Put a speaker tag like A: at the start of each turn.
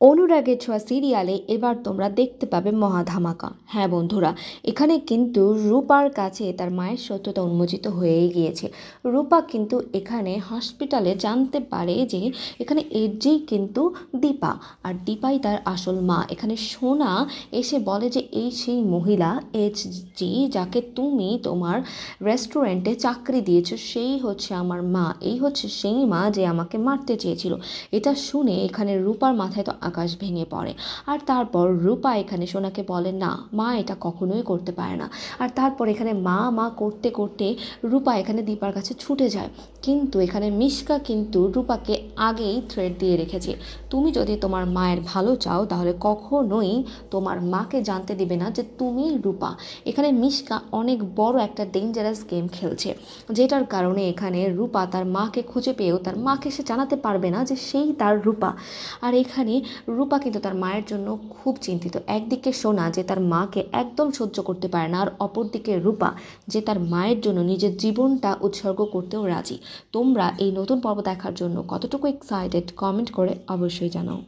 A: অনুরাগের ছোঁয়া সিরিয়ালে এবার তোমরা দেখতে পাবে মহা ধামাকা। হ্যাঁ বন্ধুরা, এখানে কিন্তু রূপার কাছে তার মায়ের সত্যতা উন্মোচিত হয়েই গিয়েছে। রূপা কিন্তু এখানে হসপিটালে জানতে পারে যে এখানে এসজি কিন্তু দীপা, আর দীপাই তার আসল মা। এখানে সোনা এসে বলে যে এই সেই মহিলা এইচজি যাকে তুমি তোমার রেস্টুরেন্টে চাকরি দিয়েছো, সেই হচ্ছে আমার মা। এই হচ্ছে সেই মা যে আমাকে মারতে চেয়েছিল। এটা শুনে এখানে রূপার মাথায় তো আকাশ ভেঙে পড়ে। আর তারপর রূপা এখানে সোনাকে বলে না, মা এটা কখনোই করতে পারে না। আর তারপর এখানে মা মা করতে করতে রূপা এখানে দীপার কাছে ছুটে যায়। কিন্তু এখানে মিশকা কিন্তু রূপাকে আগেই থ্রেট দিয়ে রেখেছে, তুমি যদি তোমার মায়ের ভালো চাও তাহলে কখনোই তোমার মাকে জানতে দিবে না যে তুমি রূপা। এখানে মিশকা অনেক বড় একটা ডেঞ্জারাস গেম খেলছে, যেটার কারণে এখানে রূপা তার মাকে খুঁজে পেয়েও তার মাকে সে জানাতে পারবে না যে সেই তার রূপা। আর এখানে রূপা কিন্তু তার মায়ের জন্য খুব চিন্তিত। একদিকে সোনা যে তার মাকে একদম সহ্য করতে পারে না, আর অপরদিকে রূপা যে তার মায়ের জন্য নিজের জীবনটা উৎসর্গ করতেও রাজি। তোমরা এই নতুন পর্ব দেখার জন্য কতটুকু এক্সাইটেড কমেন্ট করে অবশ্যই জানাও।